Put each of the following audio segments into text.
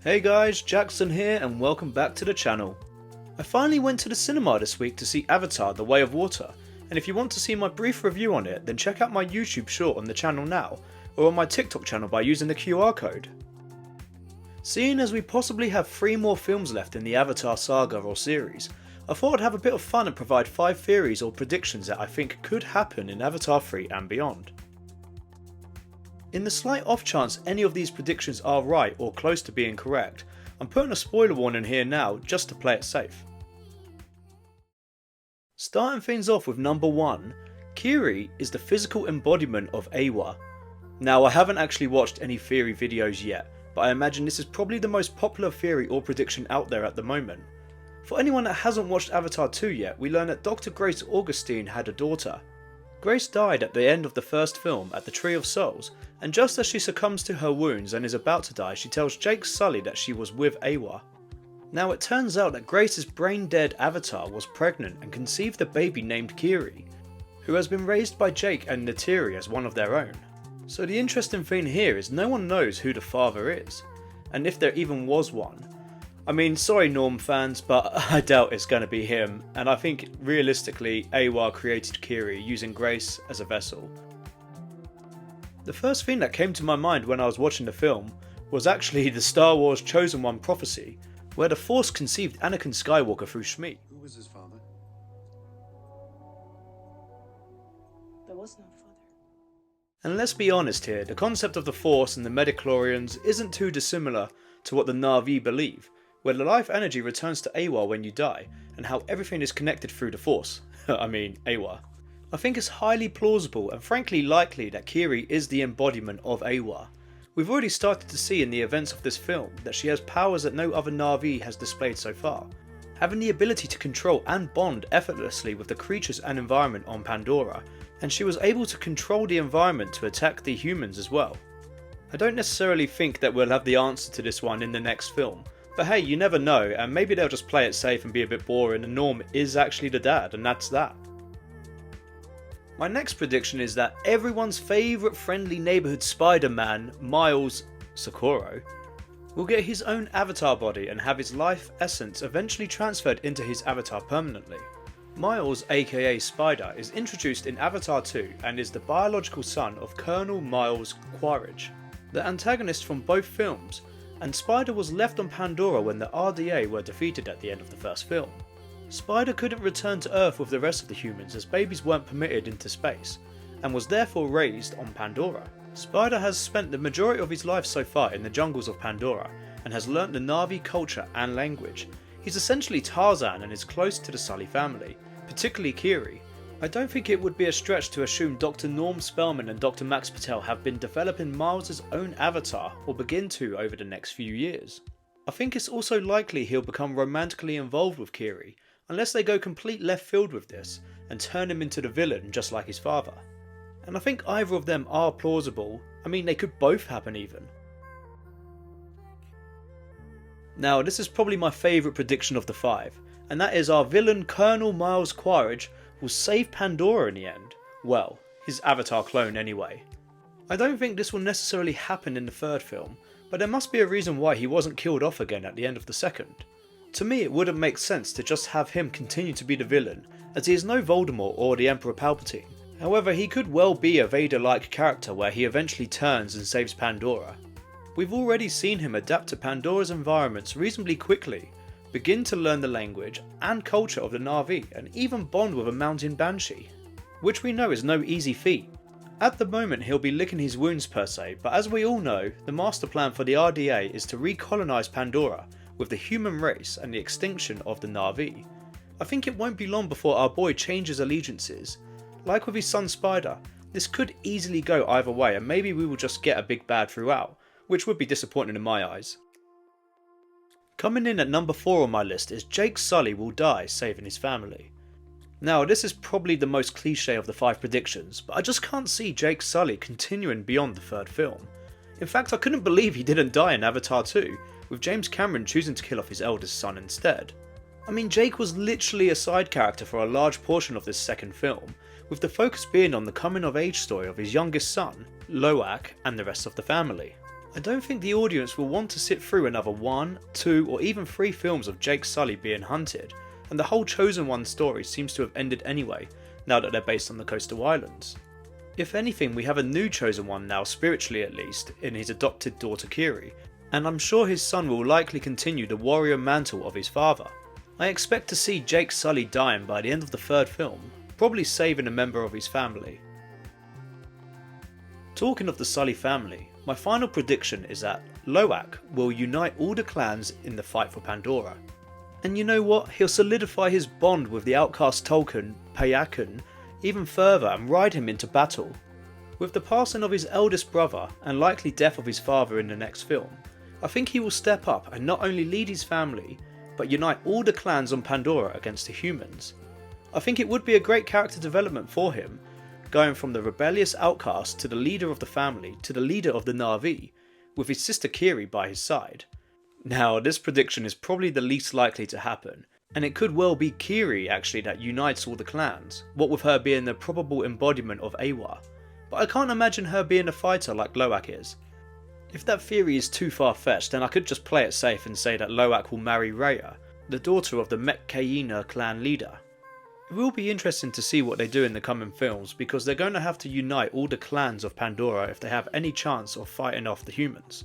Hey guys, Jackson here and welcome back to the channel. I finally went to the cinema this week to see Avatar: The Way of Water, and if you want to see my brief review on it, then check out my YouTube short on the channel now, or on my TikTok channel by using the QR code. Seeing as we possibly have 3 more films left in the Avatar saga or series, I thought I'd have a bit of fun and provide 5 theories or predictions that I think could happen in Avatar 3 and beyond. In the slight off chance any of these predictions are right or close to being correct, I'm putting a spoiler warning here now just to play it safe. Starting things off with number 1, Kiri is the physical embodiment of Eywa. Now I haven't actually watched any theory videos yet, but I imagine this is probably the most popular theory or prediction out there at the moment. For anyone that hasn't watched Avatar 2 yet, we learn that Dr. Grace Augustine had a daughter. Grace died at the end of the first film at the Tree of Souls, and just as she succumbs to her wounds and is about to die, she tells Jake Sully that she was with Eywa. Now it turns out that Grace's brain-dead avatar was pregnant and conceived a baby named Kiri, who has been raised by Jake and Neytiri as one of their own. So the interesting thing here is no one knows who the father is, and if there even was one. I mean, sorry Norm fans, but I doubt it's going to be him, and I think realistically Eywa created Kiri using Grace as a vessel. The first thing that came to my mind when I was watching the film was actually the Star Wars Chosen One prophecy, where the Force conceived Anakin Skywalker through Shmi. Who was his father? There was no father. And let's be honest here, the concept of the Force and the Midichlorians isn't too dissimilar to what the Na'vi believe, where the life energy returns to Eywa when you die, and how everything is connected through the Force. I mean, Eywa. I think it's highly plausible and frankly likely that Kiri is the embodiment of Eywa. We've already started to see in the events of this film that she has powers that no other Na'vi has displayed so far, having the ability to control and bond effortlessly with the creatures and environment on Pandora, and she was able to control the environment to attack the humans as well. I don't necessarily think that we'll have the answer to this one in the next film, but hey, you never know, and maybe they'll just play it safe and be a bit boring and Norm is actually the dad, and that's that. My next prediction is that everyone's favourite friendly neighbourhood Spider-Man, Miles Socorro, will get his own avatar body and have his life essence eventually transferred into his avatar permanently. Miles, aka Spider, is introduced in Avatar 2 and is the biological son of Colonel Miles Quaritch, the antagonist from both films, and Spider was left on Pandora when the RDA were defeated at the end of the first film. Spider couldn't return to Earth with the rest of the humans as babies weren't permitted into space, and was therefore raised on Pandora. Spider has spent the majority of his life so far in the jungles of Pandora, and has learnt the Na'vi culture and language. He's essentially Tarzan and is close to the Sully family, particularly Kiri. I don't think it would be a stretch to assume Dr. Norm Spellman and Dr. Max Patel have been developing Miles' own avatar, or begin to over the next few years. I think it's also likely he'll become romantically involved with Kiri, unless they go complete left field with this, and turn him into the villain just like his father. And I think either of them are plausible. I mean, they could both happen even. Now this is probably my favourite prediction of the 5, and that is our villain Colonel Miles Quaritch will save Pandora in the end. Well, his avatar clone anyway. I don't think this will necessarily happen in the 3rd film, but there must be a reason why he wasn't killed off again at the end of the 2nd. To me it wouldn't make sense to just have him continue to be the villain, as he is no Voldemort or the Emperor Palpatine. However, he could well be a Vader-like character where he eventually turns and saves Pandora. We've already seen him adapt to Pandora's environments reasonably quickly, begin to learn the language and culture of the Na'vi, and even bond with a mountain banshee, which we know is no easy feat. At the moment he'll be licking his wounds per se, but as we all know, the master plan for the RDA is to recolonize Pandora with the human race and the extinction of the Na'vi. I think it won't be long before our boy changes allegiances. Like with his son Spider, this could easily go either way, and maybe we will just get a big bad throughout, which would be disappointing in my eyes. Coming in at number 4 on my list is Jake Sully will die saving his family. Now this is probably the most cliche of the 5 predictions, but I just can't see Jake Sully continuing beyond the 3rd film. In fact, I couldn't believe he didn't die in Avatar 2, with James Cameron choosing to kill off his eldest son instead. I mean, Jake was literally a side character for a large portion of this 2nd film, with the focus being on the coming of age story of his youngest son, Loak, and the rest of the family. I don't think the audience will want to sit through another 1, 2 or even 3 films of Jake Sully being hunted, and the whole Chosen One story seems to have ended anyway, now that they're based on the coastal islands. If anything, we have a new Chosen One now, spiritually at least, in his adopted daughter Kiri, and I'm sure his son will likely continue the warrior mantle of his father. I expect to see Jake Sully dying by the end of the 3rd film, probably saving a member of his family. Talking of the Sully family, my final prediction is that Loak will unite all the clans in the fight for Pandora. And you know what, he'll solidify his bond with the outcast Tolkien, Payakun, even further and ride him into battle. With the passing of his eldest brother and likely death of his father in the next film, I think he will step up and not only lead his family, but unite all the clans on Pandora against the humans. I think it would be a great character development for him, going from the rebellious outcast to the leader of the family to the leader of the Na'vi, with his sister Kiri by his side. Now, this prediction is probably the least likely to happen, and it could well be Kiri actually that unites all the clans, what with her being the probable embodiment of Eywa, but I can't imagine her being a fighter like Loak is. If that theory is too far-fetched, then I could just play it safe and say that Loak will marry Rhea, the daughter of the Metkayina clan leader. It will be interesting to see what they do in the coming films, because they're going to have to unite all the clans of Pandora if they have any chance of fighting off the humans.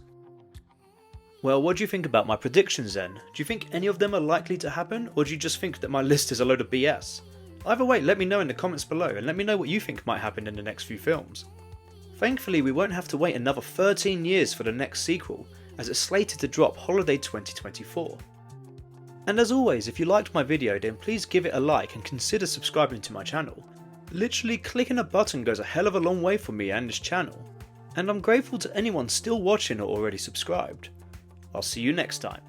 Well, what do you think about my predictions then? Do you think any of them are likely to happen, or do you just think that my list is a load of BS? Either way, let me know in the comments below, and let me know what you think might happen in the next few films. Thankfully, we won't have to wait another 13 years for the next sequel, as it's slated to drop holiday 2024. And as always, if you liked my video, then please give it a like and consider subscribing to my channel. Literally clicking a button goes a hell of a long way for me and this channel, and I'm grateful to anyone still watching or already subscribed. I'll see you next time.